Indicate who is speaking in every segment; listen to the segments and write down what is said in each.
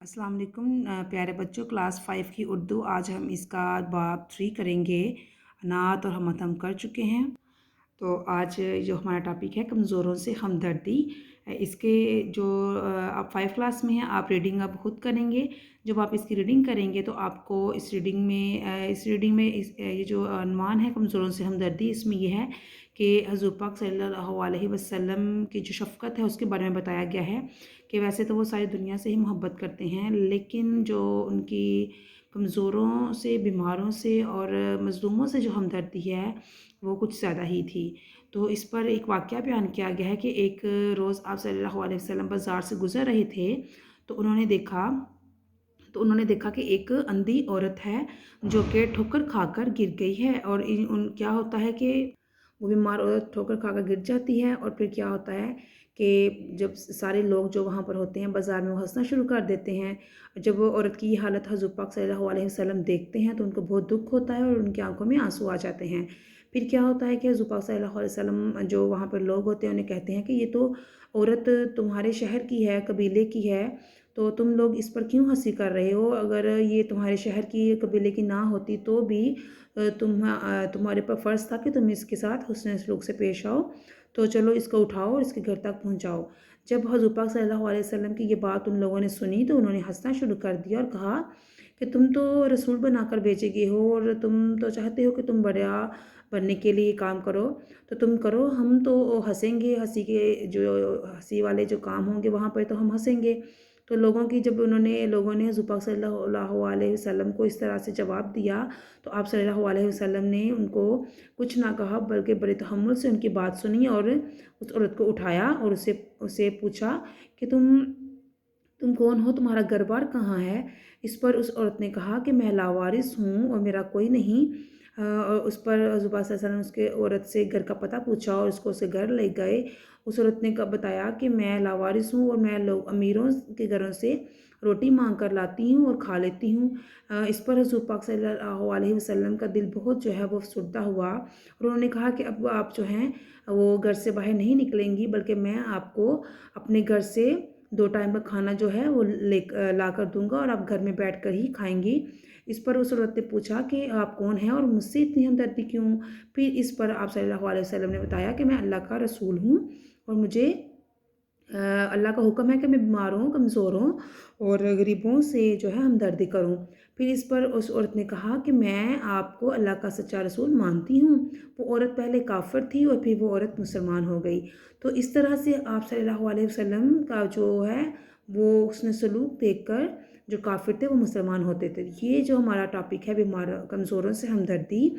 Speaker 1: अस्सलाम वालेकुम प्यारे बच्चों, क्लास 5 की उर्दू। आज हम इसका बाब 3 करेंगे। नात और हमत हम कर चुके हैं। तो आज जो हमारा टॉपिक है कमज़ोरों से हमदर्दी। इसके जो आप 5 क्लास में हैं, आप रीडिंग अब खुद करेंगे। जब आप इसकी रीडिंग करेंगे तो आपको ये जो अनवान है कमज़ोरों से हमदर्दी, इसमें यह है कि हज़ूर पाक सल्लल्लाहु अलैहि वसल्लम की जो शफ़क़त है उसके बारे में बताया गया है कि वैसे तो वो सारी दुनिया से ही मोहब्बत करते हैं, लेकिन जो उनकी कमज़ोरों से, बीमारों से और मज़लूमों से जो हमदर्दी है वो कुछ ज़्यादा ही थी। तो इस पर एक वाक़या बयान किया गया है कि एक रोज़ आप सल्लल्लाहु अलैहि वसल्लम बाज़ार से गुज़र रहे थे, तो उन्होंने देखा कि एक अंधी औरत है जो कि ठोकर खाकर गिर गई है। और क्या होता है कि वो बीमार औरत ठोकर खाकर गिर जाती है, और फिर क्या होता है कि जब सारे लोग जो वहाँ पर होते हैं बाज़ार में, वो हंसना शुरू कर देते हैं। जब वो औरत की ये हालत हज़ूर पाक सल्लल्लाहु अलैहि वसल्लम देखते हैं तो उनको बहुत दुख होता है और उनकी आंखों में आंसू आ जाते हैं। फिर क्या होता है कि हज़ूर पाक सल्लल्लाहु अलैहि वसल्लम जो वहाँ पर लोग होते हैं उन्हें कहते हैं कि ये तो औरत तुम्हारे शहर की है, कबीले की है, तो तुम लोग इस पर क्यों हंसी कर रहे हो? अगर ये तुम्हारे शहर की, कबीले की ना होती तो भी तुम्हारे पर फ़र्ज़ था कि तुम इसके साथ हुस्न सलूक से पेश आओ। तो चलो इसको उठाओ और इसके घर तक पहुँचाओ। जब हज़ूर पाक सल्लल्लाहु अलैहि वसल्लम की ये बात उन लोगों ने सुनी तो उन्होंने हंसना शुरू कर दिया और कहा कि तुम तो रसूल बनाकर भेजे गए हो और तुम तो चाहते हो कि तुम बड़ा बनने के लिए काम करो, तो तुम करो, हम तो हंसेंगे। हंसी वाले जो काम होंगे वहाँ पर तो हम हंसेंगे। तो लोगों ने हज़ूर पाक सल्लल्लाहु अलैहि वसल्लम को इस तरह से जवाब दिया, तो आप सल्लल्लाहु अलैहि वसल्लम ने उनको कुछ ना कहा बल्कि बड़े तहम्मुल से उनकी बात सुनी और उस औरत को उठाया और उसे उसे पूछा कि तुम कौन हो, तुम्हारा घर बार कहाँ है? इस पर उस औरत ने कहा कि मैं लावारिस हूँ और मेरा कोई नहीं। और उस पर हज़ूर पाक सल्लल्लाहु अलैहि वसल्लम ने उसके औरत से घर का पता पूछा और उसको उसके घर ले गए। उस औरत ने बताया कि मैं लावारिस हूँ और मैं लोग अमीरों के घरों से रोटी मांग कर लाती हूँ और खा लेती हूँ। इस पर हज़ूर पाक सल्लल्लाहु अलैहि वसल्लम का दिल बहुत जो है वो अफ़सरदा हुआ और उन्होंने कहा कि अब आप जो हैं वो घर से बाहर नहीं निकलेंगी, बल्कि मैं आपको अपने घर से 2 टाइम का खाना जो है वो ला कर दूँगा और आप घर में बैठ कर ही खाएँगी। इस पर उस औरत ने पूछा कि आप कौन हैं और मुझसे इतनी हमदर्दी क्यों? फिर इस पर आप सल्लल्लाहु अलैहि वसल्लम ने बताया कि मैं अल्लाह का रसूल हूँ और मुझे अल्लाह का हुक्म है कि मैं बीमारों, कमज़ोरों और गरीबों से जो है हमदर्दी करूँ। फिर इस पर उस औरत ने कहा कि मैं आपको अल्लाह का सच्चा रसूल मानती हूँ। वो औरत पहले काफ़िर थी और फिर वो औरत मुसलमान हो गई। तो इस तरह से आप सल्लल्लाहु अलैहि वसल्लम का जो है वो हुस्न सलूक देखकर जो काफ़िर थे वो मुसलमान होते थे। ये जो हमारा टॉपिक है बीमार कमज़ोरों से हमदर्दी,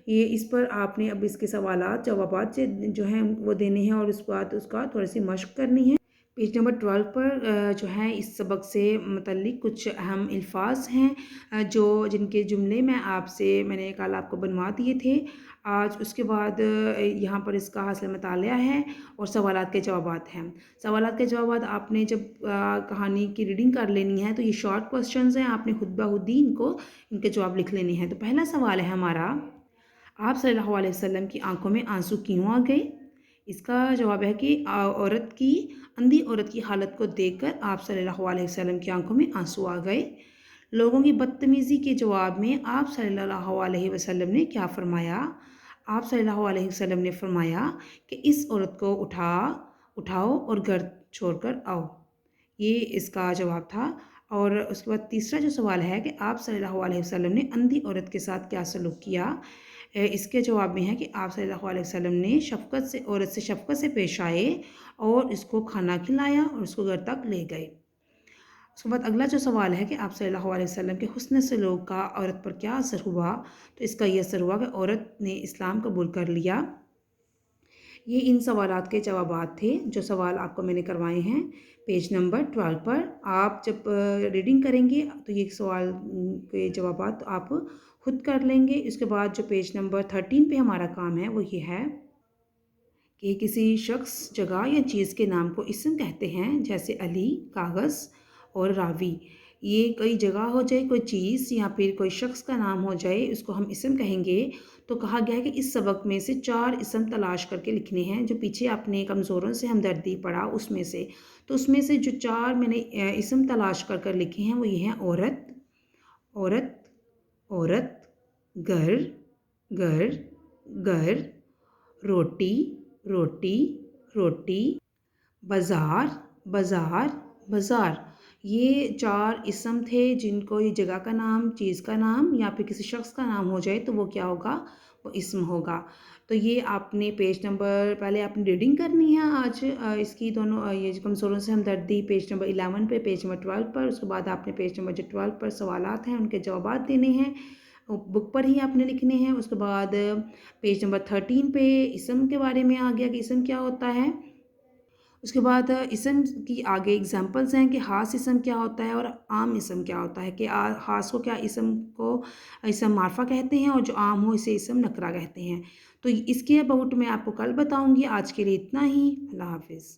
Speaker 1: ये इस पर आपने अब इसके सवालात जवाबात जो हैं वो देने हैं और उसके बाद उसका थोड़ी-सी मशक़ करनी है। पेज नंबर 12 पर जो है इस सबक से मुतल्लिक़ कुछ अहम अल्फ़ाज़ हैं, जिनके जुमले मैंने कल आपको बनवा दिए थे। आज उसके बाद यहाँ पर इसका हासिल मुतालिया है और सवालात के जवाबात हैं। सवालात के जवाबात आपने जब कहानी की रीडिंग कर लेनी है तो ये शॉर्ट क्वेश्चंस हैं, आपने खुद ब खुद ही इनके जवाब लिख लेने हैं। तो पहला सवाल है हमारा, आप सल्लल्लाहु अलैहि वसल्लम की आंखों में आंसू क्यों आ गए? इसका जवाब है कि अंधी औरत की हालत को देखकर आप सल्लल्लाहु अलैहि वसल्लम की आंखों में आंसू आ गए। लोगों की बदतमीज़ी के जवाब में आप सल्लल्लाहु अलैहि वसल्लम ने क्या फरमाया? आप सल्लल्लाहु अलैहि वसल्लम ने फरमाया कि इस औरत को उठाओ और घर छोड़कर आओ। ये इसका जवाब था। और उसके बाद तीसरा जो सवाल है कि आप सल्लल्लाहु अलैहि वसल्लम ने अंधी औरत के साथ क्या सलूक किया? इसके जवाब में है कि आप सल्लल्लाहु अलैहि वसल्लम ने औरत से शफ़क़त से पेश आए और इसको खाना खिलाया और उसको घर तक ले गए। उसके बाद अगला जो सवाल है कि आप सल्लल्लाहु अलैहि वसल्लम के हुस्न सलूक का औरत पर क्या असर हुआ? तो इसका ये असर हुआ कि औरत ने इस्लाम कबूल कर लिया। ये इन सवालात के जवाबात थे जो सवाल आपको मैंने करवाए हैं पेज नंबर 12 पर। आप जब रीडिंग करेंगे तो ये सवाल के जवाबात आप खुद कर लेंगे। इसके बाद जो पेज नंबर 13 पे हमारा काम है वो ये है कि किसी शख्स, जगह या चीज़ के नाम को इस्म कहते हैं, जैसे अली, कागज़ और रावी। ये कोई जगह हो जाए, कोई चीज़ या फिर कोई शख्स का नाम हो जाए, उसको हम इस्म कहेंगे। तो कहा गया है कि इस सबक में से 4 इस्म तलाश करके लिखने हैं जो पीछे आपने कमज़ोरों से हमदर्दी पढ़ा उसमें से। تو اس میں سے جو 4 میں نے اسم تلاش کر کر لکھے ہیں وہ یہ ہیں عورت، عورت، عورت، گھر، گھر، گھر، روٹی، روٹی، روٹی، بازار، بازار، بازار۔ یہ 4 اسم تھے جن کو یہ جگہ کا نام، چیز کا نام یا پھر کسی شخص کا نام ہو جائے تو وہ کیا ہوگا، وہ اسم ہوگا۔ تو یہ آپ نے پیج نمبر، پہلے آپ نے ریڈنگ کرنی ہے آج اس کی دونوں، یہ جو کمزوروں سے ہمدردی پیج نمبر 11 پہ، پیج نمبر 12 پر، اس کے بعد آپ نے پیج نمبر جو 12 پر سوالات ہیں ان کے جوابات دینے ہیں، بک پر ہی آپ نے لکھنے ہیں۔ اس کے بعد پیج نمبر 13 پہ اسم کے بارے میں آ گیا کہ اسم کیا ہوتا ہے۔ اس کے بعد اسم کی آگے اگزامپلز ہیں کہ خاص اسم کیا ہوتا ہے اور عام اسم کیا ہوتا ہے، کہ خاص کو کیا اسم کو اسم معرفہ کہتے ہیں اور جو عام ہو اسے اسم نکرہ کہتے ہیں۔ تو اس کے اباؤٹ میں آپ کو کل بتاؤں گی، آج کے لیے اتنا ہی، اللہ حافظ۔